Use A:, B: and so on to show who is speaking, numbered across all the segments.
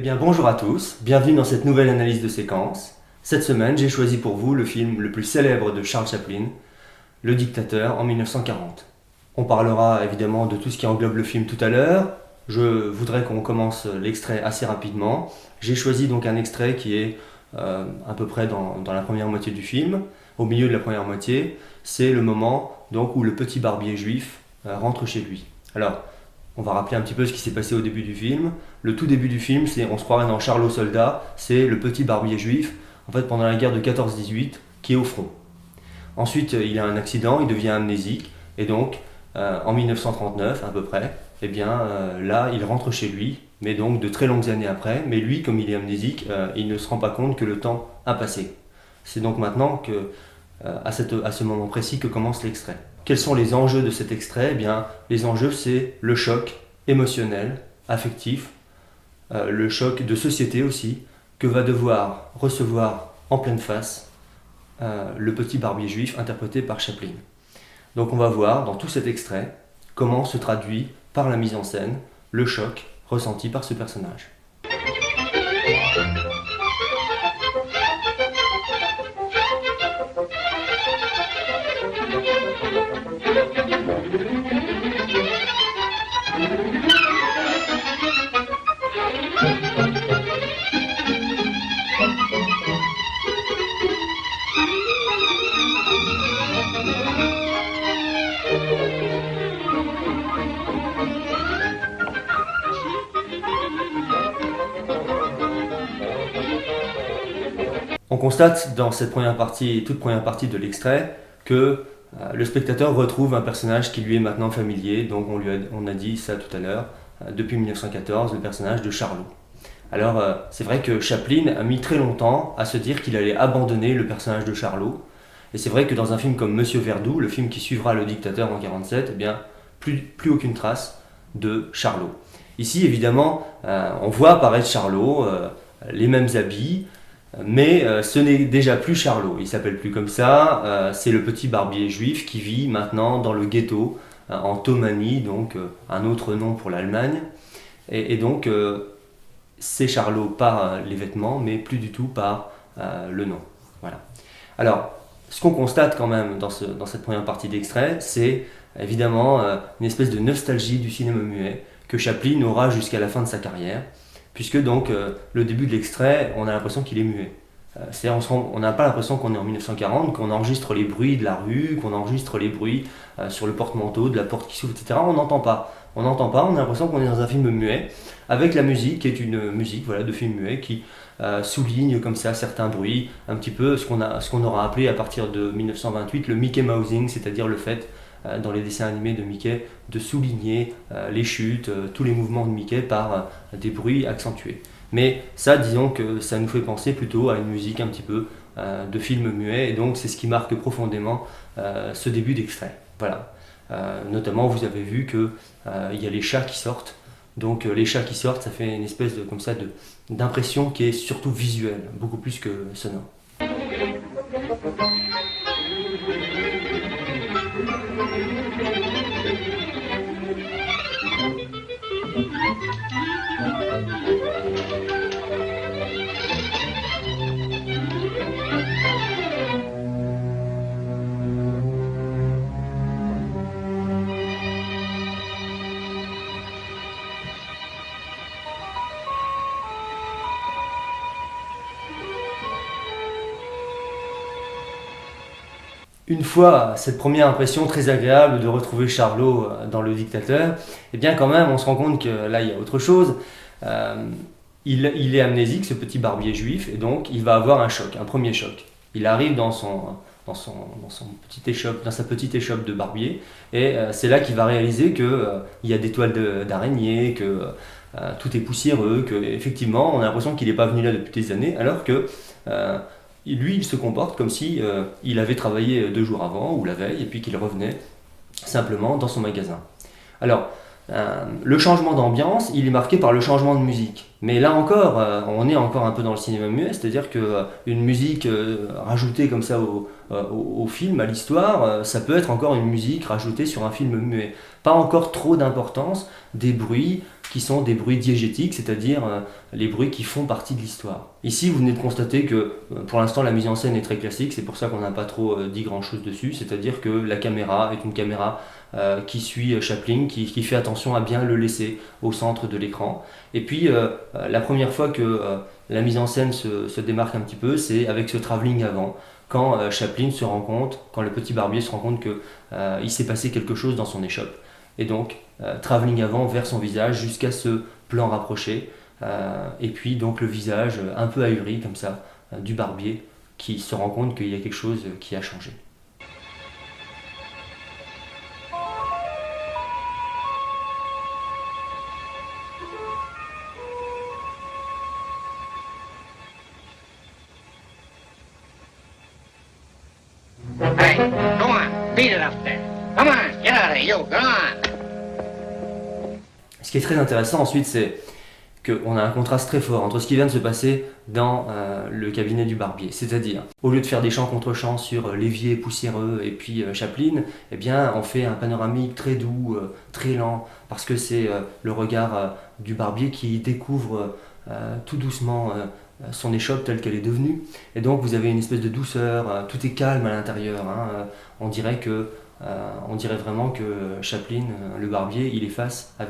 A: Eh bien bonjour à tous, bienvenue dans cette nouvelle analyse de séquence. Cette semaine, j'ai choisi pour vous le film le plus célèbre de Charles Chaplin, Le Dictateur en 1940. On parlera évidemment de tout ce qui englobe le film tout à l'heure. Je voudrais qu'on commence l'extrait assez rapidement. J'ai choisi donc un extrait qui est à peu près dans la première moitié du film. Au milieu de la première moitié, c'est le moment donc, où le petit barbier juif rentre chez lui. Alors, on va rappeler un petit peu ce qui s'est passé au début du film. Le tout début du film, on se croirait dans Charlot Soldat, c'est le petit barbier juif, en fait pendant la guerre de 14-18, qui est au front. Ensuite, il a un accident, il devient amnésique, et donc, en 1939 à peu près, eh bien, là, il rentre chez lui, mais donc de très longues années après, mais lui, comme il est amnésique, il ne se rend pas compte que le temps a passé. C'est donc maintenant que, à ce moment précis que commence l'extrait. Quels sont les enjeux de cet extrait? Eh bien, les enjeux, c'est le choc émotionnel, affectif, le choc de société aussi, que va devoir recevoir en pleine face le petit barbier juif interprété par Chaplin. Donc on va voir dans tout cet extrait comment se traduit par la mise en scène le choc ressenti par ce personnage. On constate dans cette toute première partie de l'extrait que le spectateur retrouve un personnage qui lui est maintenant familier, donc on a dit ça tout à l'heure, depuis 1914, le personnage de Charlot. Alors c'est vrai que Chaplin a mis très longtemps à se dire qu'il allait abandonner le personnage de Charlot, et c'est vrai que dans un film comme Monsieur Verdoux, le film qui suivra le dictateur en 1947, eh bien, plus aucune trace de Charlot. Ici évidemment, on voit apparaître Charlot, les mêmes habits, mais ce n'est déjà plus Charlot, il s'appelle plus comme ça, c'est le petit barbier juif qui vit maintenant dans le ghetto, en Thomannie, donc un autre nom pour l'Allemagne. Et donc c'est Charlot par les vêtements, mais plus du tout par le nom. Voilà. Alors, ce qu'on constate quand même dans cette première partie d'extrait, c'est évidemment une espèce de nostalgie du cinéma muet que Chaplin aura jusqu'à la fin de sa carrière, puisque donc le début de l'extrait, on a l'impression qu'il est muet. C'est-à-dire on n'a pas l'impression qu'on est en 1940, qu'on enregistre les bruits de la rue, qu'on enregistre les bruits sur le porte-manteau, de la porte qui s'ouvre, etc. On n'entend pas. On n'entend pas, on a l'impression qu'on est dans un film muet, avec la musique qui est une musique de film muet qui souligne comme ça certains bruits, un petit peu ce qu'on aura appelé à partir de 1928 le Mickey Mousing, c'est-à-dire le fait dans les dessins animés de Mickey de souligner les chutes, tous les mouvements de Mickey par des bruits accentués. Mais ça, disons que ça nous fait penser plutôt à une musique un petit peu de film muet, et donc c'est ce qui marque profondément ce début d'extrait. Voilà. Notamment, vous avez vu qu'il y a les chats qui sortent. Donc les chats qui sortent, ça fait une espèce d'impression qui est surtout visuelle, beaucoup plus que sonore. Une fois cette première impression très agréable de retrouver Charlot dans Le Dictateur, eh bien quand même on se rend compte que là il y a autre chose. Il est amnésique, ce petit barbier juif, et donc il va avoir un choc, un premier choc. Il arrive dans sa petite échoppe de barbier, et c'est là qu'il va réaliser qu'il y a des toiles d'araignée, que tout est poussiéreux, que effectivement on a l'impression qu'il n'est pas venu là depuis des années, alors que lui, il se comporte comme si il avait travaillé 2 jours avant ou la veille et puis qu'il revenait simplement dans son magasin. Alors, le changement d'ambiance, il est marqué par le changement de musique. Mais là encore, on est encore un peu dans le cinéma muet, c'est-à-dire qu'une musique rajoutée comme ça au film, à l'histoire, ça peut être encore une musique rajoutée sur un film muet. Pas encore trop d'importance, des bruits, qui sont des bruits diégétiques, c'est-à-dire les bruits qui font partie de l'histoire. Ici, vous venez de constater que pour l'instant la mise en scène est très classique, c'est pour ça qu'on n'a pas trop dit grand-chose dessus, c'est-à-dire que la caméra est une caméra qui suit Chaplin, qui fait attention à bien le laisser au centre de l'écran. Et puis la première fois que la mise en scène se démarque un petit peu, c'est avec ce travelling avant, quand Chaplin se rend compte, quand le petit barbier se rend compte qu'il s'est passé quelque chose dans son échoppe. Et donc, travelling avant vers son visage jusqu'à ce plan rapproché. Et puis donc le visage un peu ahuri comme ça, du barbier, qui se rend compte qu'il y a quelque chose qui a changé.
B: Hey, go on, beat it up there. Come on, get out of here, you, go on.
A: Ce qui est très intéressant ensuite, c'est qu'on a un contraste très fort entre ce qui vient de se passer dans le cabinet du barbier. C'est-à-dire, au lieu de faire des chants contre chants sur l'évier poussiéreux et puis Chaplin, eh bien, on fait un panoramique très doux, très lent, parce que c'est le regard du barbier qui découvre tout doucement son échoppe telle qu'elle est devenue. Et donc, vous avez une espèce de douceur, tout est calme à l'intérieur. On dirait vraiment que Chaplin, le barbier, il est face à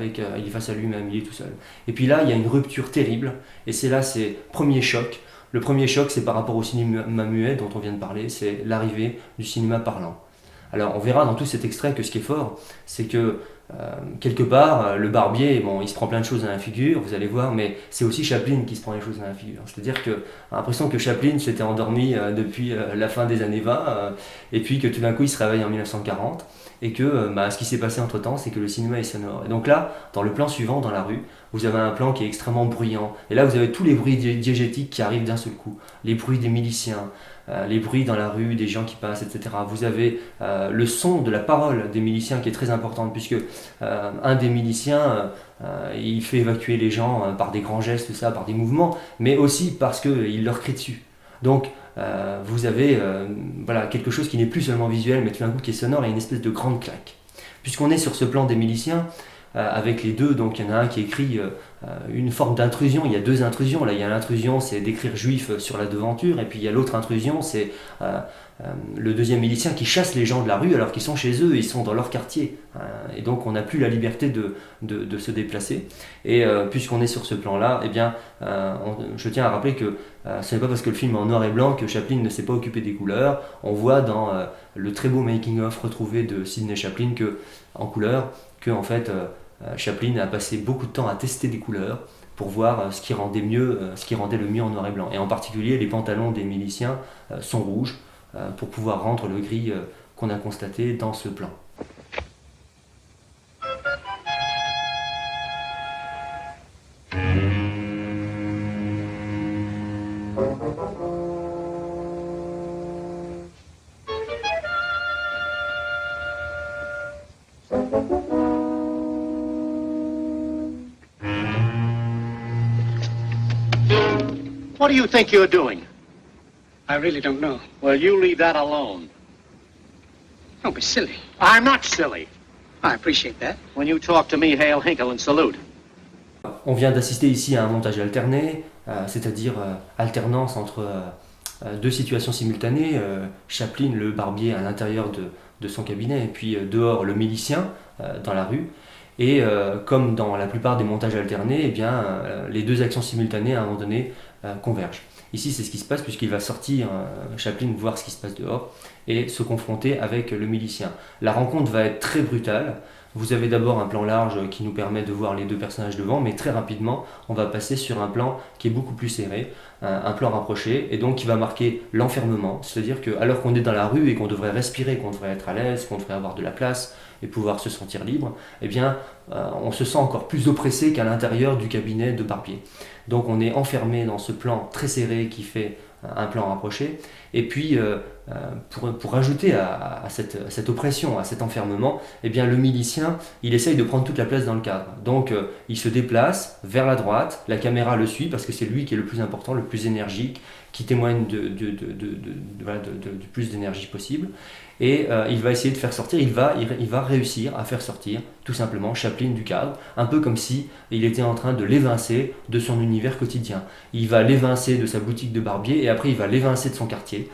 A: lui-même, il est tout seul. Et puis là, il y a une rupture terrible, et c'est premier choc. Le premier choc, c'est par rapport au cinéma muet dont on vient de parler, c'est l'arrivée du cinéma parlant. Alors on verra dans tout cet extrait que ce qui est fort, c'est que quelque part, le barbier, bon, il se prend plein de choses dans la figure, vous allez voir, mais c'est aussi Chaplin qui se prend les choses dans la figure. C'est-à-dire qu'on a l'impression que Chaplin s'était endormi depuis la fin des années 20, et puis que tout d'un coup il se réveille en 1940, et que ce qui s'est passé entre-temps, c'est que le cinéma est sonore. Et donc là, dans le plan suivant, dans la rue, vous avez un plan qui est extrêmement bruyant, et là vous avez tous les bruits diégétiques qui arrivent d'un seul coup, les bruits des miliciens, les bruits dans la rue, des gens qui passent, etc. Vous avez le son de la parole des miliciens qui est très importante, puisque un des miliciens, il fait évacuer les gens par des grands gestes, tout ça, par des mouvements, mais aussi parce qu'il leur crie dessus. Donc vous avez quelque chose qui n'est plus seulement visuel, mais tout d'un coup qui est sonore, et une espèce de grande claque. Puisqu'on est sur ce plan des miliciens, avec les deux, donc il y en a un qui écrit une forme d'intrusion, il y a deux intrusions, là il y a l'intrusion, c'est d'écrire juif sur la devanture, et puis il y a l'autre intrusion, c'est le deuxième milicien qui chasse les gens de la rue alors qu'ils sont chez eux, ils sont dans leur quartier, et donc on n'a plus la liberté de se déplacer, et puisqu'on est sur ce plan-là, eh bien, je tiens à rappeler que ce n'est pas parce que le film est en noir et blanc que Chaplin ne s'est pas occupé des couleurs. On voit dans le très beau making-of retrouvé de Sidney Chaplin en couleur, que en fait Chaplin a passé beaucoup de temps à tester des couleurs pour voir ce qui rendait le mieux en noir et blanc. Et en particulier, les pantalons des miliciens sont rouges pour pouvoir rendre le gris qu'on a constaté dans ce plan.
C: What do you think you're doing?
D: I really don't know.
C: Well, you leave that alone.
D: Don't be silly.
C: I'm not silly.
D: I appreciate that.
C: When you talk to me, hail Hinkle and salute.
A: On vient d'assister ici à un montage alterné, c'est-à-dire alternance entre deux situations simultanées. Chaplin, le barbier, à l'intérieur de son cabinet, et puis dehors, le milicien, dans la rue. Et comme dans la plupart des montages alternés, eh bien, les deux actions simultanées, à un moment donné, convergent. Ici, c'est ce qui se passe, puisqu'il va sortir, Chaplin, voir ce qui se passe dehors, et se confronter avec le milicien. La rencontre va être très brutale. Vous avez d'abord un plan large qui nous permet de voir les deux personnages devant, mais très rapidement, on va passer sur un plan qui est beaucoup plus serré, un plan rapproché, et donc qui va marquer l'enfermement. C'est-à-dire qu'alors qu'on est dans la rue et qu'on devrait respirer, qu'on devrait être à l'aise, qu'on devrait avoir de la place et pouvoir se sentir libre, eh bien, on se sent encore plus oppressé qu'à l'intérieur du cabinet de barbier. Donc on est enfermé dans ce plan très serré qui fait un plan rapproché, et puis pour ajouter à cette oppression, à cet enfermement, eh bien, le milicien, il essaye de prendre toute la place dans le cadre. Donc, il se déplace vers la droite, la caméra le suit parce que c'est lui qui est le plus important, le plus énergique, qui témoigne du plus d'énergie possible. Et il va essayer de faire sortir, il va réussir à faire sortir tout simplement Chaplin du cadre, un peu comme si il était en train de l'évincer de son univers quotidien. Il va l'évincer de sa boutique de barbier et après il va l'évincer de son quartier.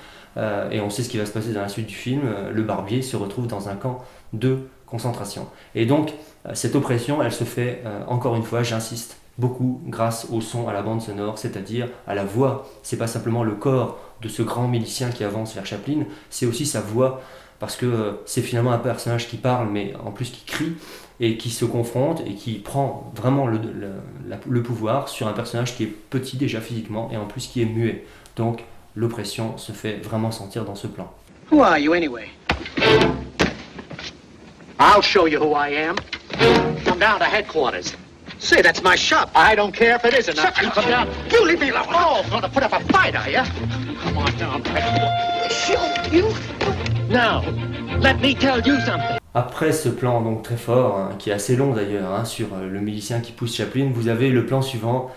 A: Et on sait ce qui va se passer dans la suite du film. Le barbier se retrouve dans un camp de concentration. Et donc, cette oppression, elle se fait, encore une fois, j'insiste, beaucoup grâce au son, à la bande sonore, c'est-à-dire à la voix. C'est pas simplement le corps de ce grand milicien qui avance vers Chaplin, c'est aussi sa voix, parce que c'est finalement un personnage qui parle, mais en plus qui crie, et qui se confronte, et qui prend vraiment le pouvoir sur un personnage qui est petit déjà physiquement, et en plus qui est muet. Donc, l'oppression se fait vraiment sentir dans ce plan.
D: Who are you anyway?
C: I'll show you who I am. Come down to headquarters.
D: Say, that's my shop.
C: I don't care if it isn't.
D: Shut
C: You
D: up.
C: come down.
D: You leave me alone.
C: Oh, going to put up a fight, are you? Come on down to headquarters.
D: Shoot you.
C: Now, let me tell you something.
A: Après ce plan donc très fort, hein, qui est assez long d'ailleurs, hein, sur le milicien qui pousse Chaplin, vous avez le plan suivant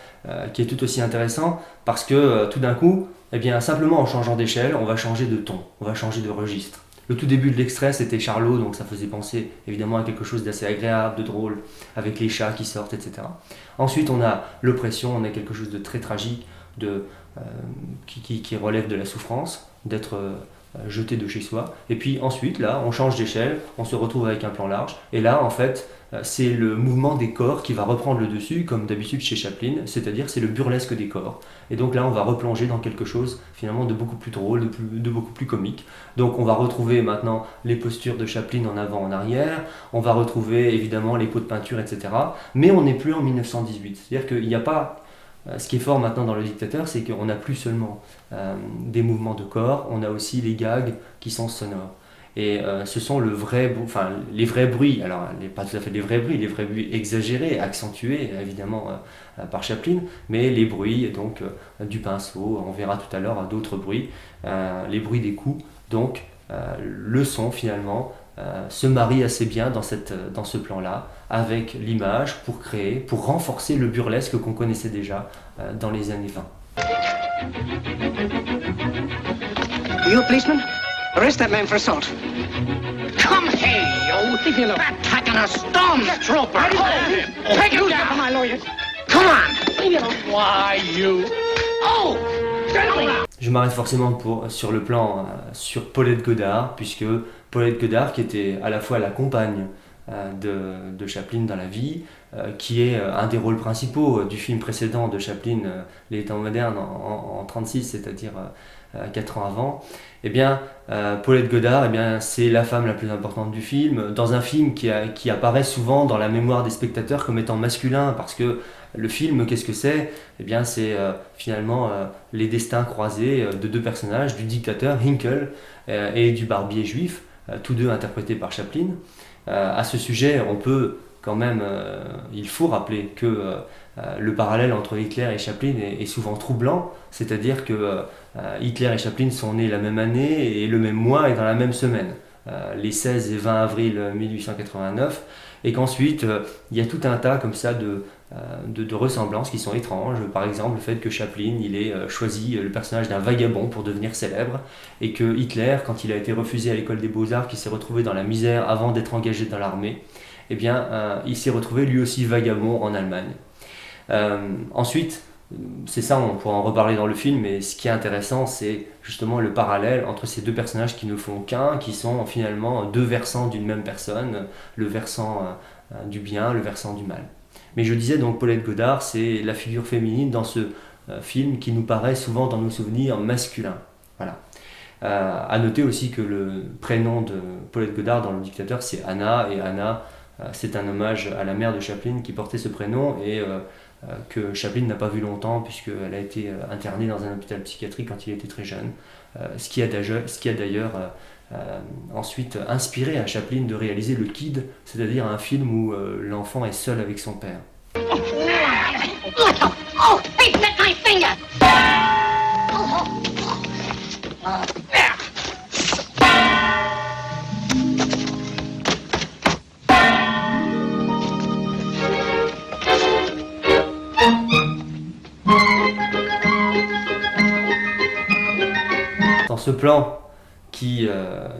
A: qui est tout aussi intéressant parce que tout d'un coup, eh bien, simplement en changeant d'échelle, on va changer de ton, on va changer de registre. Le tout début de l'extrait, c'était Charlot, donc ça faisait penser évidemment à quelque chose d'assez agréable, de drôle, avec les chats qui sortent, etc. Ensuite, on a l'oppression, on a quelque chose de très tragique, qui relève de la souffrance, d'être jeté de chez soi. Et puis ensuite, là, on change d'échelle, on se retrouve avec un plan large. Et là, en fait, c'est le mouvement des corps qui va reprendre le dessus, comme d'habitude chez Chaplin, c'est-à-dire c'est le burlesque des corps. Et donc là, on va replonger dans quelque chose finalement de beaucoup plus drôle, de beaucoup plus comique. Donc on va retrouver maintenant les postures de Chaplin en avant, en arrière, on va retrouver évidemment les pots de peinture, etc. Mais on n'est plus en 1918. C'est-à-dire qu'il n'y a pas... Ce qui est fort maintenant dans Le Dictateur, c'est qu'on n'a plus seulement des mouvements de corps, on a aussi les gags qui sont sonores. Et ce sont les vrais bruits, alors pas tout à fait les vrais bruits exagérés, accentués évidemment par Chaplin, mais les bruits donc du pinceau, on verra tout à l'heure d'autres bruits, les bruits des coups, donc le son finalement se marie assez bien dans ce plan-là, avec l'image pour renforcer le burlesque qu'on connaissait déjà dans les années 20.
D: Are you a policeman? Arrest that man for assault.
B: Come here, you.
D: Leave me alone.
B: Attacking a stormtrooper.
D: Hold
B: him.
D: Take it down. My lawyers.
B: Come on.
D: Leave me alone.
C: Why, you?
B: Oh, gentlemen.
A: Je m'arrête forcément sur le plan sur Paulette Goddard, puisque Paulette Goddard, qui était à la fois la compagne de Chaplin dans la vie, qui est un des rôles principaux du film précédent de Chaplin, Les temps modernes, en 1936, c'est-à-dire 4 ans avant, eh bien, Paulette Goddard, eh bien, c'est la femme la plus importante du film, dans un film qui apparaît souvent dans la mémoire des spectateurs comme étant masculin, parce que le film, qu'est-ce que c'est ? Eh bien, c'est finalement les destins croisés de deux personnages, du dictateur Hinkle et du barbier juif, tous deux interprétés par Chaplin. À ce sujet, on peut quand même, il faut rappeler que le parallèle entre Hitler et Chaplin est souvent troublant, c'est-à-dire que Hitler et Chaplin sont nés la même année et le même mois et dans la même semaine, les 16 et 20 avril 1889, et qu'ensuite il y a tout un tas comme ça de ressemblances qui sont étranges. Par exemple, le fait que Chaplin il ait choisi le personnage d'un vagabond pour devenir célèbre, et que Hitler, quand il a été refusé à l'école des beaux-arts, qui s'est retrouvé dans la misère avant d'être engagé dans l'armée, eh bien, il s'est retrouvé lui aussi vagabond en Allemagne. Ensuite, c'est ça, on pourra en reparler dans le film, mais ce qui est intéressant, c'est justement le parallèle entre ces deux personnages qui ne font qu'un, qui sont finalement deux versants d'une même personne, le versant du bien, le versant du mal. Mais je disais donc, Paulette Goddard, c'est la figure féminine dans ce film qui nous paraît souvent dans nos souvenirs masculin. Voilà. À noter aussi que le prénom de Paulette Goddard dans Le Dictateur, c'est Anna, et Anna, c'est un hommage à la mère de Chaplin qui portait ce prénom, et que Chaplin n'a pas vu longtemps puisqu'elle a été internée dans un hôpital psychiatrique quand il était très jeune, ce qui a d'ailleurs ensuite inspiré à Chaplin de réaliser Le Kid, c'est-à-dire un film où l'enfant est seul avec son père.
B: Oh, he bit my finger. There.
A: ce plan qui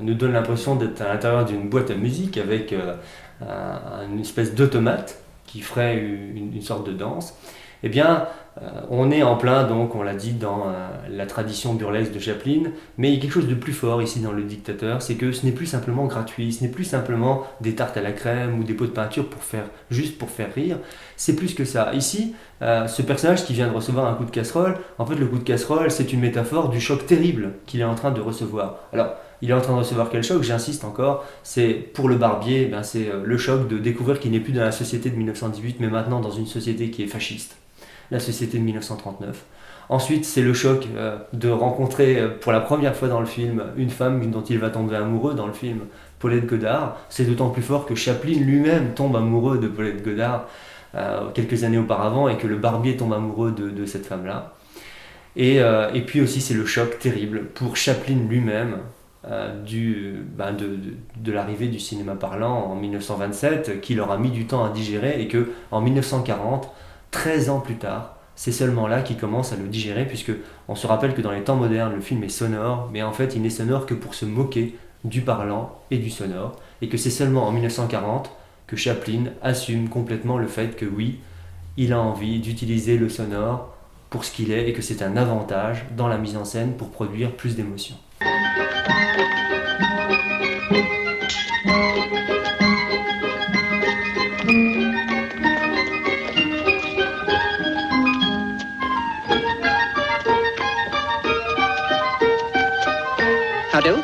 A: nous donne l'impression d'être à l'intérieur d'une boîte à musique avec une espèce d'automate qui ferait une sorte de danse, eh bien, on est en plein, donc, on l'a dit, dans la tradition burlesque de Chaplin, mais il y a quelque chose de plus fort ici dans Le Dictateur, c'est que ce n'est plus simplement gratuit, ce n'est plus simplement des tartes à la crème ou des pots de peinture juste pour faire rire, c'est plus que ça. Ici, ce personnage qui vient de recevoir un coup de casserole, en fait, le coup de casserole, c'est une métaphore du choc terrible qu'il est en train de recevoir. Alors, il est en train de recevoir quel choc? J'insiste encore, c'est pour le barbier, c'est le choc de découvrir qu'il n'est plus dans la société de 1918, mais maintenant dans une société qui est fasciste, la société de 1939. Ensuite, c'est le choc de rencontrer pour la première fois dans le film une femme dont il va tomber amoureux dans le film, Paulette Goddard. C'est d'autant plus fort que Chaplin lui-même tombe amoureux de Paulette Goddard quelques années auparavant et que le barbier tombe amoureux de cette femme-là. Et puis aussi, c'est le choc terrible pour Chaplin lui-même de l'arrivée du cinéma parlant en 1927, qu'il aura mis du temps à digérer et que en 1940, 13 ans plus tard, c'est seulement là qu'il commence à le digérer, puisque on se rappelle que dans les temps modernes, le film est sonore, mais en fait il n'est sonore que pour se moquer du parlant et du sonore, et que c'est seulement en 1940 que Chaplin assume complètement le fait que oui, il a envie d'utiliser le sonore pour ce qu'il est, et que c'est un avantage dans la mise en scène pour produire plus d'émotions.
D: How do?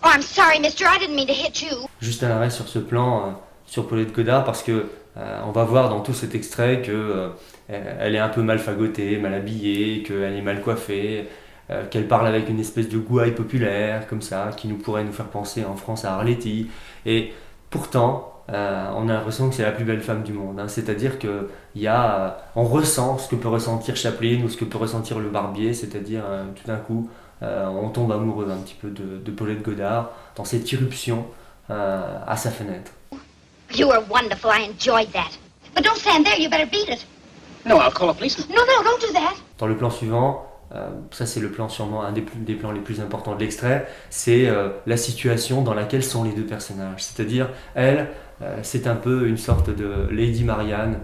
E: Oh, I'm sorry, mister. I didn't mean to hit you.
A: Juste un arrêt sur ce plan sur Paulette Goddard, parce que on va voir dans tout cet extrait que elle est un peu mal fagotée, mal habillée, qu'elle est mal coiffée, qu'elle parle avec une espèce de gouaille populaire comme ça, qui pourrait nous faire penser en France à Arletty. Et pourtant, on a l'impression que c'est la plus belle femme du monde, hein. C'est-à-dire que on ressent ce que peut ressentir Chaplin ou ce que peut ressentir le barbier, c'est-à-dire tout d'un coup on tombe amoureux un petit peu de Paulette Goddard dans cette irruption à sa fenêtre.
E: You were wonderful. I enjoyed that. But don't stand there. You better beat it.
D: No, I'll call a policeman.
E: No, don't do that.
A: Dans le plan suivant, ça c'est le plan sûrement un des plans les plus importants de l'extrait, c'est la situation dans laquelle sont les deux personnages. C'est-à-dire, elle, c'est un peu une sorte de Lady Marianne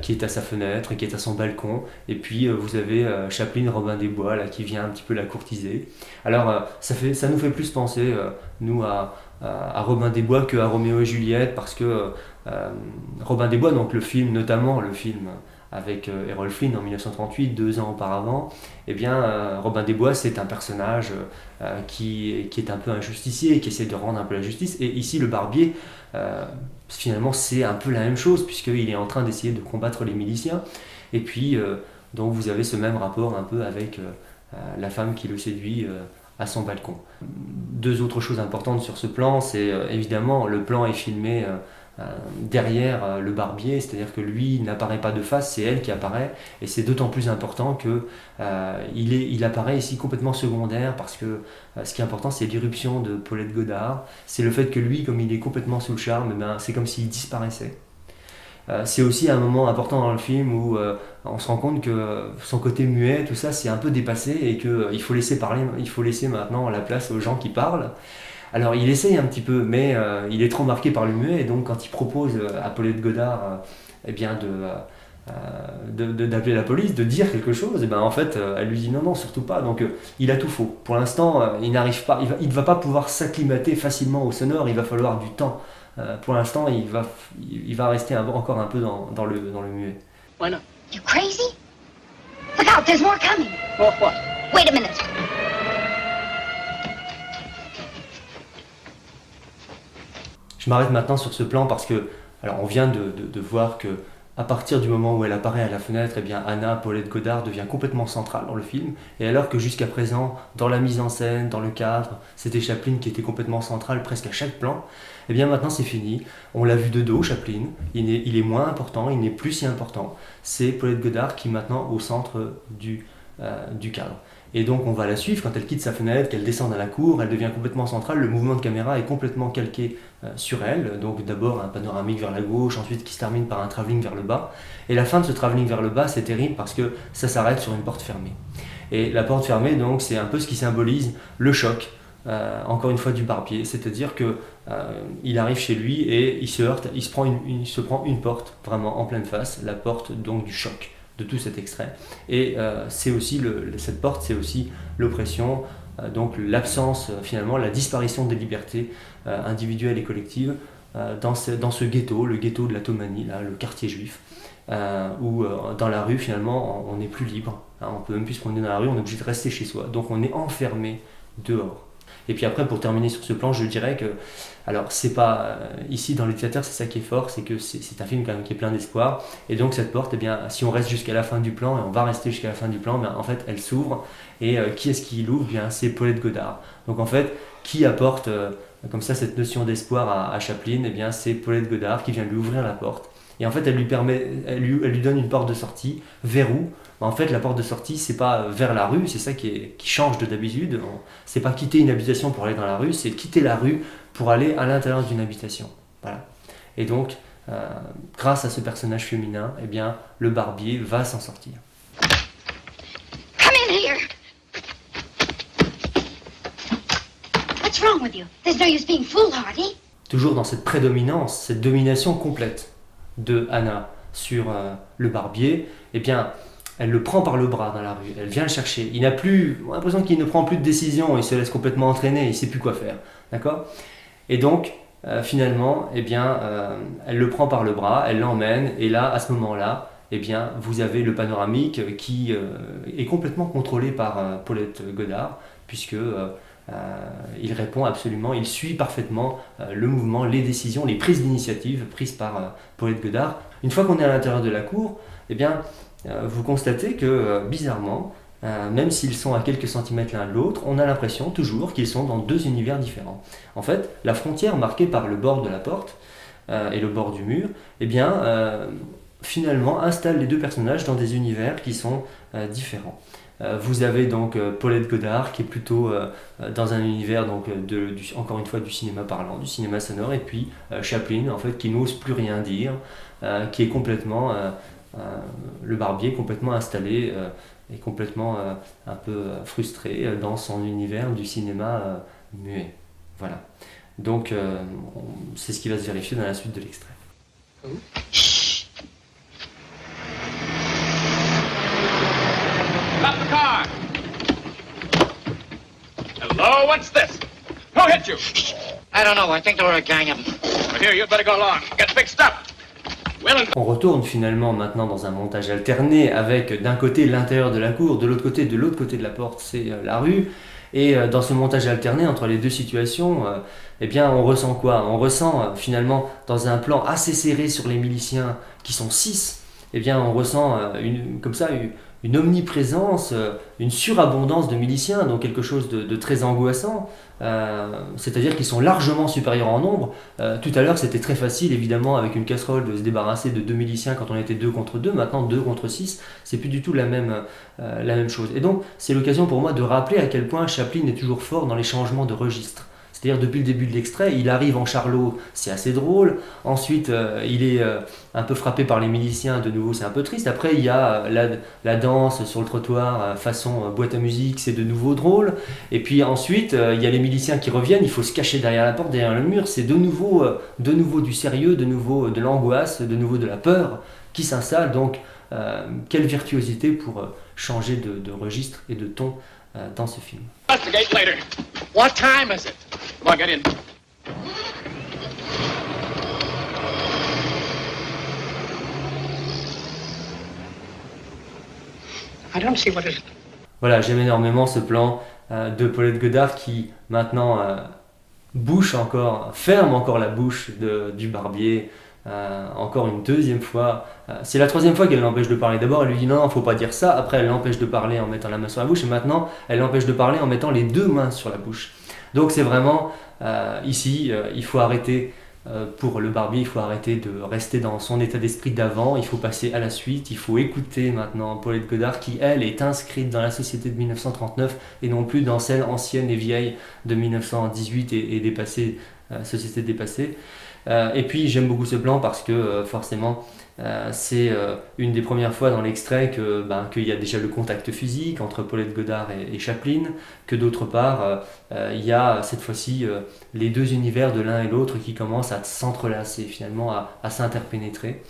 A: qui est à sa fenêtre, qui est à son balcon, et puis vous avez Chaplin, Robin des Bois, là, qui vient un petit peu la courtiser. Alors ça nous fait plus penser, nous, à Robin des Bois qu'à Roméo et Juliette, parce que Robin des Bois, donc notamment le film avec Errol Flynn en 1938, 2 ans auparavant, eh bien, Robin des Bois, c'est un personnage qui est un peu un justicier, qui essaie de rendre un peu la justice, et ici le barbier, finalement c'est un peu la même chose, puisqu'il est en train d'essayer de combattre les miliciens, et puis donc vous avez ce même rapport un peu avec la femme qui le séduit à son balcon. 2 autres choses importantes sur ce plan, c'est évidemment le plan est filmé derrière le barbier, c'est-à-dire que lui n'apparaît pas de face, c'est elle qui apparaît, et c'est d'autant plus important que il apparaît ici complètement secondaire, parce que ce qui est important, c'est l'irruption de Paulette Goddard, c'est le fait que lui, comme il est complètement sous le charme, c'est comme s'il disparaissait. C'est aussi un moment important dans le film où on se rend compte que son côté muet, tout ça, c'est un peu dépassé, et qu'il faut laisser parler, il faut laisser maintenant la place aux gens qui parlent. Alors il essaye un petit peu, mais il est trop marqué par le muet, et donc quand il propose à Paulette Goddard d'appeler la police, de dire quelque chose, en fait elle lui dit non, surtout pas. Donc il a tout faux. Pour l'instant, il n'arrive pas, il ne va pas pouvoir s'acclimater facilement au sonore, il va falloir du temps. Pour l'instant, il va rester encore un peu dans le muet.
D: Why not?
E: You crazy? Look out, there's more coming.
D: More what?
E: Wait a minute.
A: Je m'arrête maintenant sur ce plan parce que, alors on vient de voir que à partir du moment où elle apparaît à la fenêtre, eh bien Anna, Paulette Goddard, devient complètement centrale dans le film. Et alors que jusqu'à présent, dans la mise en scène, dans le cadre, c'était Chaplin qui était complètement centrale presque à chaque plan, eh bien maintenant c'est fini. On l'a vu de dos, Chaplin. Il est moins important, il n'est plus si important. C'est Paulette Goddard qui est maintenant au centre du cadre. Et donc on va la suivre quand elle quitte sa fenêtre, qu'elle descend dans la cour, elle devient complètement centrale, le mouvement de caméra est complètement calqué sur elle, donc d'abord un panoramique vers la gauche, ensuite qui se termine par un travelling vers le bas. Et la fin de ce travelling vers le bas, c'est terrible parce que ça s'arrête sur une porte fermée. Et la porte fermée, donc, c'est un peu ce qui symbolise le choc, encore une fois du barbier, c'est-à-dire que il arrive chez lui et il se heurte, il se prend une porte vraiment en pleine face, la porte donc du choc de tout cet extrait. Et c'est aussi cette porte, c'est aussi l'oppression, donc l'absence, finalement, la disparition des libertés individuelles et collectives dans ce ghetto, le ghetto de la Tomanie, là, le quartier juif, où dans la rue, finalement, on n'est plus libre. Hein, on peut même plus se promener dans la rue, on est obligé de rester chez soi. Donc on est enfermé dehors. Et puis après, pour terminer sur ce plan, je dirais que, alors c'est pas, ici dans Le Dictateur, c'est ça qui est fort, c'est que c'est un film quand même qui est plein d'espoir, et donc cette porte, eh bien, si on reste jusqu'à la fin du plan, et on va rester jusqu'à la fin du plan, en fait elle s'ouvre, et qui est-ce qui l'ouvre? Bien, c'est Paulette Goddard. Donc en fait, qui apporte comme ça cette notion d'espoir à Chaplin? Eh bien, c'est Paulette Goddard qui vient lui ouvrir la porte, et en fait elle lui donne une porte de sortie, vers où? En fait, la porte de sortie, c'est pas vers la rue, c'est ça qui change de d'habitude. C'est pas quitter une habitation pour aller dans la rue, c'est quitter la rue pour aller à l'intérieur d'une habitation. Voilà. Et donc, grâce à ce personnage féminin, eh bien, le barbier va s'en sortir.
E: Come in here! What's wrong with you? There's no use being foolhardy.
A: Toujours dans cette prédominance, cette domination complète de Anna sur le barbier, eh bien, elle le prend par le bras dans la rue, elle vient le chercher. On a l'impression qu'il ne prend plus de décision, il se laisse complètement entraîner, il ne sait plus quoi faire. D'accord ? Et donc, finalement, eh bien, elle le prend par le bras, elle l'emmène, et là, à ce moment-là, eh bien, vous avez le panoramique qui est complètement contrôlé par Paulette Goddard, puisque il répond absolument, il suit parfaitement le mouvement, les décisions, les prises d'initiative prises par Paulette Goddard. Une fois qu'on est à l'intérieur de la cour, eh bien, vous constatez que, bizarrement, même s'ils sont à quelques centimètres l'un de l'autre, on a l'impression toujours qu'ils sont dans deux univers différents. En fait, la frontière marquée par le bord de la porte et le bord du mur, eh bien, finalement, installe les deux personnages dans des univers qui sont différents. Vous avez donc Paulette Goddard qui est plutôt dans un univers donc, encore une fois du cinéma parlant, du cinéma sonore, et puis Chaplin en fait qui n'ose plus rien dire, qui est complètement le barbier complètement installé et complètement un peu frustré dans son univers du cinéma muet. Voilà. Donc c'est ce qui va se vérifier dans la suite de l'extrait.
C: Stop the car! Hello, what's this? Who hit you?
B: I don't know. I think there were a gang of them.
C: Well, here, you'd better go along. Get fixed up.
A: On retourne finalement maintenant dans un montage alterné avec d'un côté l'intérieur de la cour, de l'autre côté de la porte, c'est la rue. Et dans ce montage alterné entre les deux situations, eh bien on ressent quoi? On ressent finalement dans un plan assez serré sur les miliciens qui sont 6, eh bien on ressent une omniprésence, une surabondance de miliciens, donc quelque chose de très angoissant, c'est-à-dire qu'ils sont largement supérieurs en nombre. Tout à l'heure c'était très facile évidemment avec une casserole de se débarrasser de 2 miliciens quand on était 2 contre 2, maintenant 2 contre 6, c'est plus du tout la même chose. Et donc c'est l'occasion pour moi de rappeler à quel point Chaplin est toujours fort dans les changements de registre. C'est-à-dire depuis le début de l'extrait, il arrive en charlot, c'est assez drôle. Ensuite, il est un peu frappé par les miliciens, de nouveau c'est un peu triste. Après, il y a la danse sur le trottoir façon boîte à musique, c'est de nouveau drôle. Et puis ensuite, il y a les miliciens qui reviennent, il faut se cacher derrière la porte, derrière le mur. C'est de nouveau du sérieux, de nouveau de l'angoisse, de nouveau de la peur qui s'installe. Donc, quelle virtuosité pour changer de registre et de ton dans ce film.
C: Investigate later. What time is it? Come on, get in.
D: I don't see what is it.
A: Voilà, j'aime énormément ce plan de Paulette Goddard qui maintenant ferme encore la bouche du barbier. Encore une deuxième fois, c'est la troisième fois qu'elle l'empêche de parler. D'abord elle lui dit non, faut pas dire ça, après elle l'empêche de parler en mettant la main sur la bouche, et maintenant elle l'empêche de parler en mettant les deux mains sur la bouche. Donc c'est vraiment ici, il faut arrêter pour le barbier, il faut arrêter de rester dans son état d'esprit d'avant, il faut passer à la suite, il faut écouter maintenant Paulette Goddard qui, elle, est inscrite dans la société de 1939 et non plus dans celle ancienne et vieille de 1918 et dépassée, société dépassée. Et puis j'aime beaucoup ce plan parce que forcément c'est une des premières fois dans l'extrait qu'il y a déjà le contact physique entre Paulette Goddard et Chaplin, que d'autre part il y a cette fois-ci les deux univers de l'un et l'autre qui commencent à s'entrelacer finalement, à s'interpénétrer.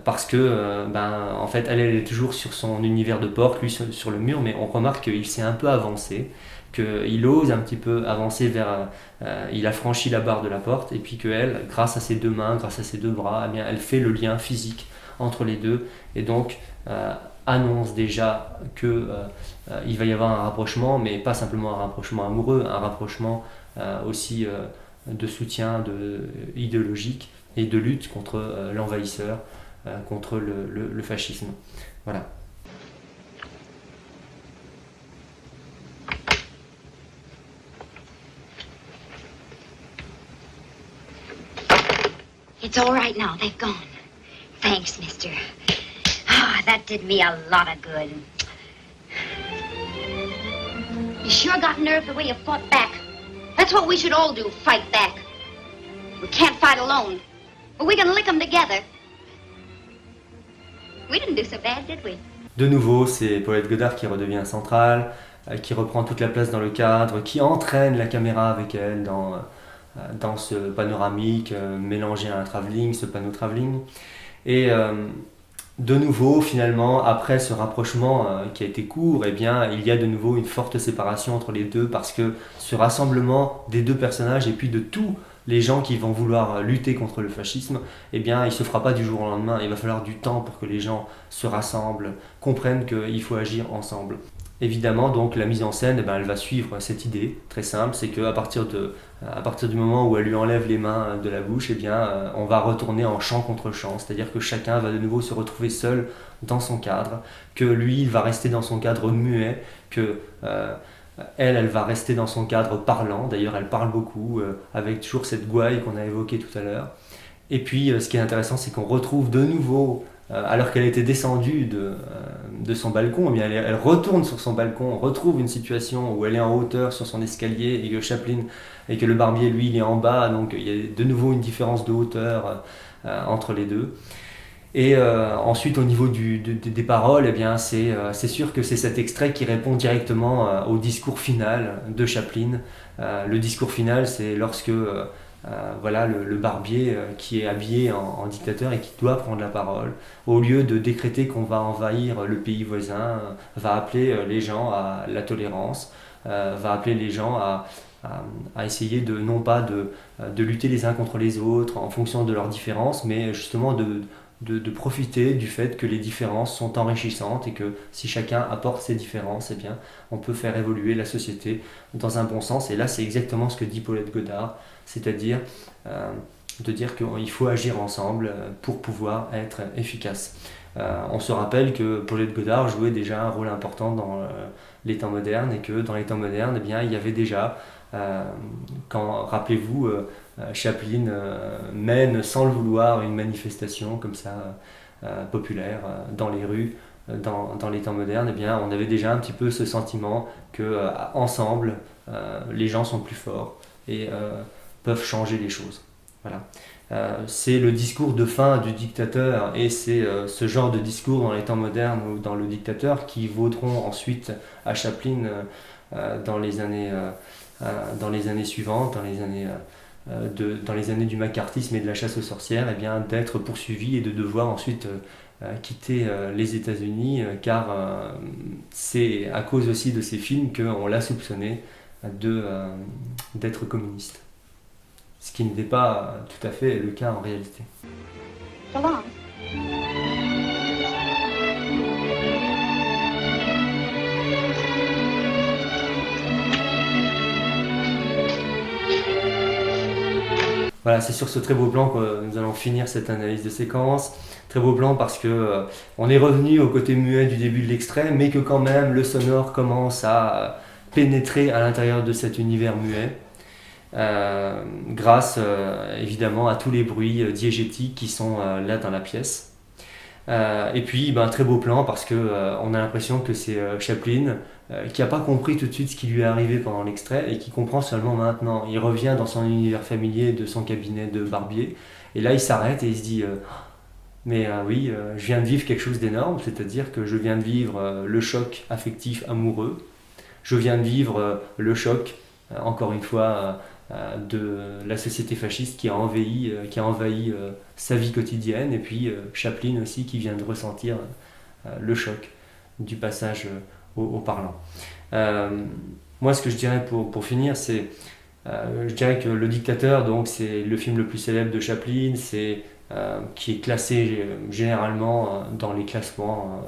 A: Parce que en fait elle est toujours sur son univers de porte, lui sur le mur, mais on remarque qu'il s'est un peu avancé, qu'il ose un petit peu avancer vers, il a franchi la barre de la porte, et puis qu'elle, grâce à ses deux mains, grâce à ses deux bras, eh bien, elle fait le lien physique entre les deux, et donc annonce déjà que il va y avoir un rapprochement, mais pas simplement un rapprochement amoureux, un rapprochement aussi de soutien idéologique et de lutte contre l'envahisseur, contre le fascisme. Voilà.
E: It's all right now. They've gone. Thanks, mister. Ah, that did me a lot of good. You sure got nerve the way you fought back. That's what we should all do, fight back. We can't fight alone, but we can lick them together. We didn't do so bad, did we?
A: De nouveau, c'est Paulette Goddard qui redevient centrale, qui reprend toute la place dans le cadre, qui entraîne la caméra avec elle dans ce panoramique mélangé à un travelling, ce panneau travelling. Et de nouveau, finalement, après ce rapprochement qui a été court, eh bien, il y a de nouveau une forte séparation entre les deux, parce que ce rassemblement des deux personnages et puis de tous les gens qui vont vouloir lutter contre le fascisme, eh bien, il ne se fera pas du jour au lendemain. Il va falloir du temps pour que les gens se rassemblent, comprennent qu'il faut agir ensemble. Évidemment, donc, la mise en scène, eh ben, elle va suivre cette idée très simple, c'est qu'à partir du moment où elle lui enlève les mains de la bouche, eh bien, on va retourner en chant contre chant, c'est-à-dire que chacun va de nouveau se retrouver seul dans son cadre, que lui, il va rester dans son cadre muet, que elle va rester dans son cadre parlant. D'ailleurs, elle parle beaucoup, avec toujours cette gouaille qu'on a évoquée tout à l'heure. Et puis, ce qui est intéressant, c'est qu'on retrouve de nouveau, alors qu'elle était descendue de son balcon, eh bien, elle retourne sur son balcon, on retrouve une situation où elle est en hauteur sur son escalier et que Chaplin et que le barbier, lui, il est en bas. Donc, il y a de nouveau une différence de hauteur entre les deux. Et ensuite, au niveau des paroles, eh bien, c'est sûr que c'est cet extrait qui répond directement au discours final de Chaplin. Le discours final, c'est lorsque voilà, le barbier qui est habillé en dictateur et qui doit prendre la parole, au lieu de décréter qu'on va envahir le pays voisin, va appeler les gens à la tolérance, va appeler les gens à essayer non pas de lutter les uns contre les autres en fonction de leurs différences, mais justement de profiter du fait que les différences sont enrichissantes et que si chacun apporte ses différences, eh bien, on peut faire évoluer la société dans un bon sens. Et là, c'est exactement ce que dit Paulette Goddard, c'est-à-dire de dire qu'il faut agir ensemble pour pouvoir être efficace. On se rappelle que Paulette Goddard jouait déjà un rôle important dans les temps modernes, et que dans les temps modernes, eh bien, il y avait déjà, rappelez-vous, Chaplin mène sans le vouloir une manifestation comme ça populaire dans les rues dans les temps modernes, eh bien, on avait déjà un petit peu ce sentiment que ensemble les gens sont plus forts et peuvent changer les choses. Voilà. C'est le discours de fin du dictateur, et c'est ce genre de discours dans les temps modernes ou dans le dictateur qui vaudront ensuite à Chaplin dans les années suivantes, dans les années du macartisme et de la chasse aux sorcières, eh bien, d'être poursuivi et de devoir ensuite quitter les États-Unis, car c'est à cause aussi de ces films qu'on l'a soupçonné d'être communiste. Ce qui n'était pas tout à fait le cas en réalité.
E: So long.
A: Voilà, c'est sur ce très beau plan que nous allons finir cette analyse de séquence. Très beau plan parce que on est revenu au côté muet du début de l'extrait, mais que quand même le sonore commence à pénétrer à l'intérieur de cet univers muet. grâce évidemment à tous les bruits diégétiques qui sont là dans la pièce. Et puis un très beau plan parce que on a l'impression que c'est Chaplin qui n'a pas compris tout de suite ce qui lui est arrivé pendant l'extrait et qui comprend seulement maintenant. Il revient dans son univers familier de son cabinet de barbier et là il s'arrête et il se dit mais oui, je viens de vivre quelque chose d'énorme, c'est-à-dire que je viens de vivre le choc affectif amoureux, je viens de vivre le choc, encore une fois, de la société fasciste qui a envahi sa vie quotidienne, et puis Chaplin aussi qui vient de ressentir le choc du passage au parlant. Moi, ce que je dirais pour finir, c'est je dirais que Le Dictateur, donc, c'est le film le plus célèbre de Chaplin, qui est classé généralement dans les classements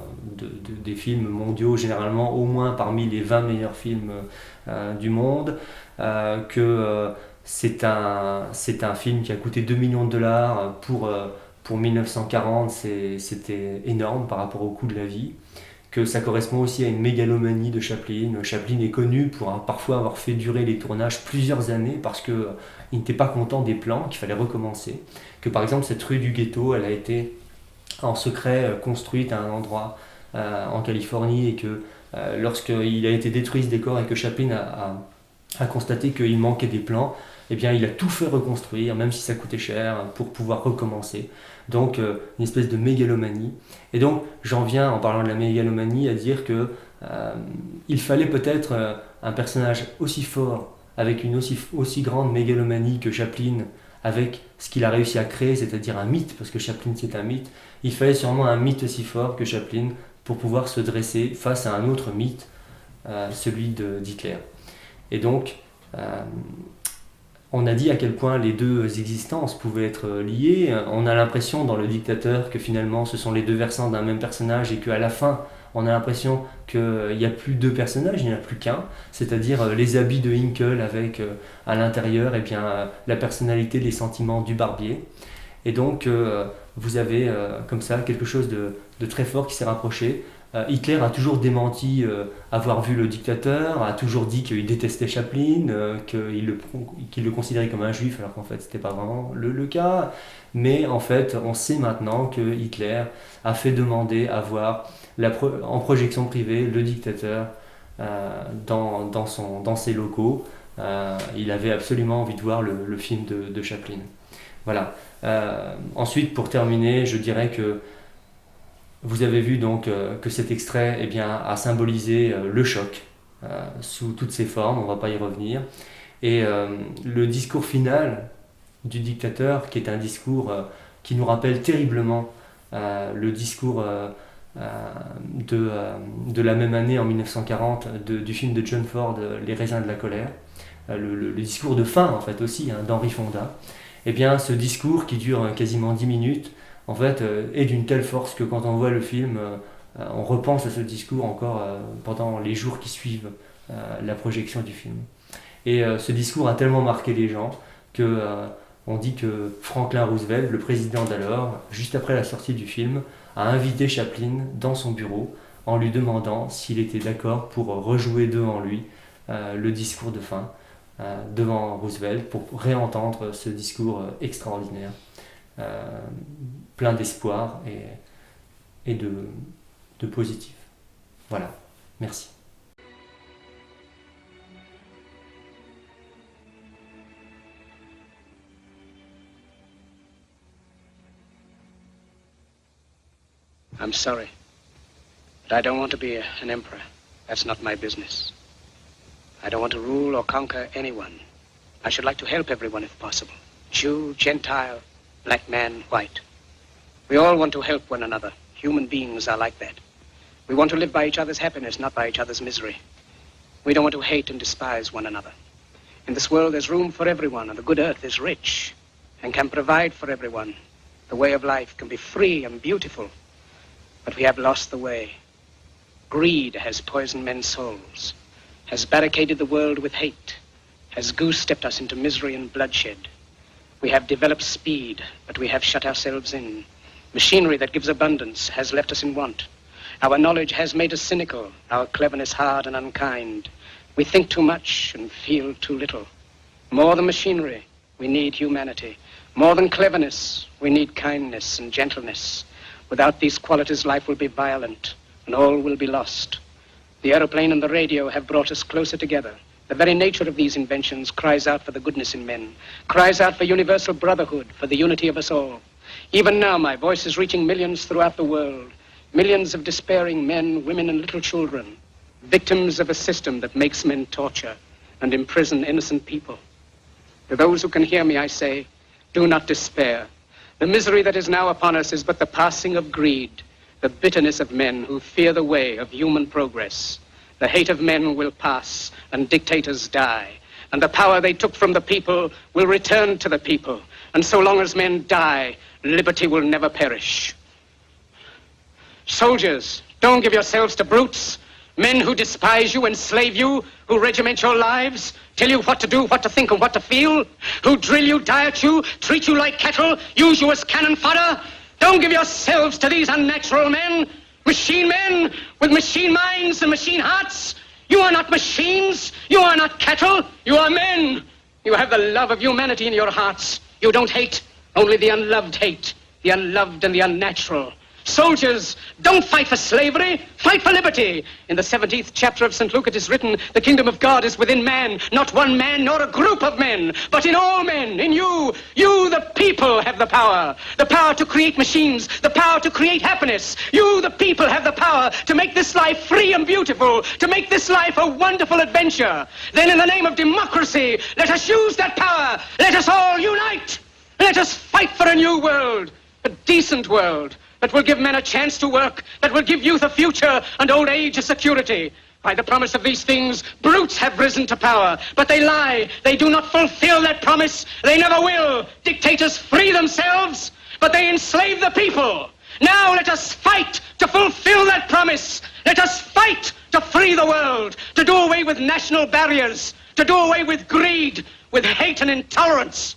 A: des films mondiaux, généralement au moins parmi les 20 meilleurs films du monde, c'est un film qui a coûté 2 millions de dollars pour 1940, c'était énorme par rapport au coût de la vie, que ça correspond aussi à une mégalomanie de Chaplin. Chaplin est connu pour parfois avoir fait durer les tournages plusieurs années parce qu'il n'était pas content des plans, qu'il fallait recommencer. Que par exemple cette rue du Ghetto, elle a été en secret construite à un endroit en Californie et que lorsqu'il a été détruit ce décor et que Chaplin a constaté qu'il manquait des plans, eh bien il a tout fait reconstruire, même si ça coûtait cher, pour pouvoir recommencer. Donc une espèce de mégalomanie. Et donc j'en viens, en parlant de la mégalomanie, à dire que il fallait peut-être un personnage aussi fort, avec une aussi grande mégalomanie que Chaplin, avec ce qu'il a réussi à créer, c'est-à-dire un mythe, parce que Chaplin c'est un mythe. Il fallait sûrement un mythe aussi fort que Chaplin pour pouvoir se dresser face à un autre mythe, celui d'Hitler. Et donc, on a dit à quel point les deux existences pouvaient être liées. On a l'impression dans Le Dictateur que finalement ce sont les deux versants d'un même personnage et qu'à la fin, on a l'impression qu'il n'y a plus deux personnages, il n'y en a plus qu'un, c'est-à-dire les habits de Hinkle avec à l'intérieur la personnalité, les sentiments du barbier. Et donc vous avez comme ça quelque chose de très fort qui s'est rapproché. Hitler a toujours démenti avoir vu Le Dictateur, a toujours dit qu'il détestait Chaplin, qu'il le considérait comme un juif, alors qu'en fait c'était pas vraiment le cas. Mais en fait, on sait maintenant que Hitler a fait demander à voir en projection privée Le Dictateur dans ses locaux. Il avait absolument envie de voir le film de Chaplin. Voilà. Ensuite, pour terminer, je dirais que vous avez vu donc que cet extrait a symbolisé le choc sous toutes ses formes, on ne va pas y revenir. Et le discours final du dictateur, qui est un discours qui nous rappelle terriblement le discours de la même année, en 1940, du film de John Ford, Les raisins de la colère, le discours de fin en fait aussi d'Henry Fonda. Et bien ce discours qui dure quasiment 10 minutes, en fait, est d'une telle force que quand on voit le film, on repense à ce discours encore pendant les jours qui suivent la projection du film. Et ce discours a tellement marqué les gens qu'on dit que Franklin Roosevelt, le président d'alors, juste après la sortie du film, a invité Chaplin dans son bureau en lui demandant s'il était d'accord pour rejouer devant lui le discours de fin devant Roosevelt pour réentendre ce discours extraordinaire. Plein d'espoir et de positif. Voilà, merci.
D: I'm sorry, but I don't want to be an emperor. That's not my business. I don't want to rule or conquer anyone. I should like to help everyone if possible. Jew, Gentile, black man, white. We all want to help one another. Human beings are like that. We want to live by each other's happiness, not by each other's misery. We don't want to hate and despise one another. In this world, there's room for everyone, and the good earth is rich and can provide for everyone. The way of life can be free and beautiful, but we have lost the way. Greed has poisoned men's souls, has barricaded the world with hate, has goose-stepped us into misery and bloodshed. We have developed speed, but we have shut ourselves in. Machinery that gives abundance has left us in want. Our knowledge has made us cynical, our cleverness hard and unkind. We think too much and feel too little. More than machinery, we need humanity. More than cleverness, we need kindness and gentleness. Without these qualities, life will be violent and all will be lost. The aeroplane and the radio have brought us closer together. The very nature of these inventions cries out for the goodness in men, cries out for universal brotherhood, for the unity of us all. Even now, my voice is reaching millions throughout the world, millions of despairing men, women, and little children, victims of a system that makes men torture and imprison innocent people. To those who can hear me, I say, do not despair. The misery that is now upon us is but the passing of greed, the bitterness of men who fear the way of human progress. The hate of men will pass and dictators die, and the power they took from the people will return to the people. And so long as men die, liberty will never perish. Soldiers, don't give yourselves to brutes, men who despise you, enslave you, who regiment your lives, tell you what to do, what to think, and what to feel, who drill you, diet you, treat you like cattle, use you as cannon fodder. Don't give yourselves to these unnatural men with machine minds and machine hearts. You are not machines. You are not cattle. You are men. You have the love of humanity in your hearts. You don't hate. Only the unloved hate. The unloved and the unnatural. Soldiers, don't fight for slavery, fight for liberty. In the 17th chapter of St. Luke it is written, the kingdom of God is within man, not one man nor a group of men, but in all men, in you. You, the people, have the power to create machines, the power to create happiness. You, the people, have the power to make this life free and beautiful, to make this life a wonderful adventure. Then in the name of democracy, let us use that power. Let us all unite. Let us fight for a new world, a decent world, that will give men a chance to work, that will give youth a future and old age a security. By the promise of these things, brutes have risen to power, but they lie. They do not fulfill that promise. They never will. Dictators free themselves, but they enslave the people. Now let us fight to fulfill that promise. Let us fight to free the world, to do away with national barriers, to do away with greed, with hate and intolerance.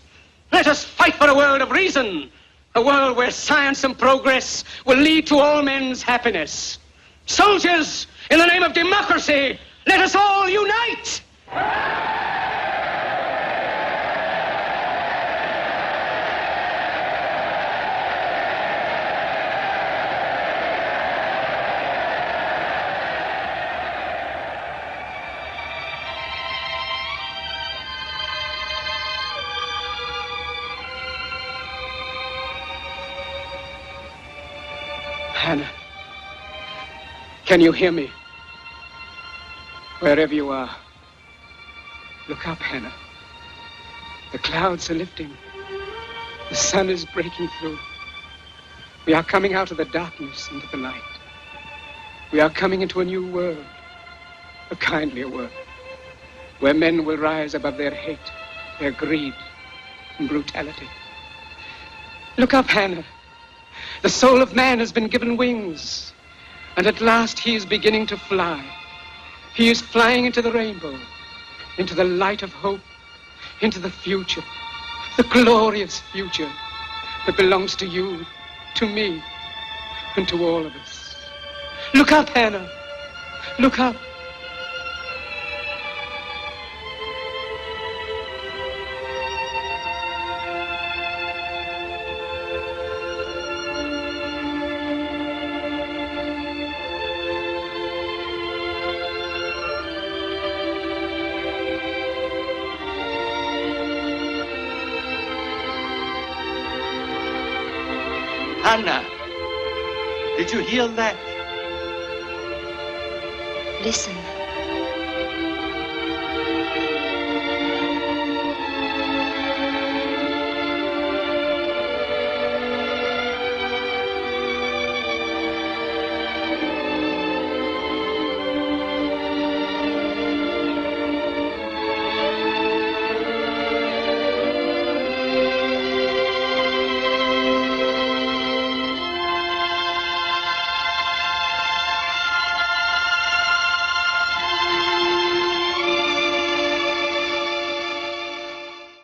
D: Let us fight for a world of reason, a world where science and progress will lead to all men's happiness. Soldiers, in the name of democracy, let us all unite! Hannah, can you hear me? Wherever you are, look up, Hannah. The clouds are lifting. The sun is breaking through. We are coming out of the darkness into the light. We are coming into a new world, a kindlier world, where men will rise above their hate, their greed, and brutality. Look up, Hannah. The soul of man has been given wings, and at last he is beginning to fly. He is flying into the rainbow, into the light of hope, into the future, the glorious future that belongs to you, to me, and to all of us. Look up, Hannah. Look up.
C: Hannah, did you hear that?
E: Listen.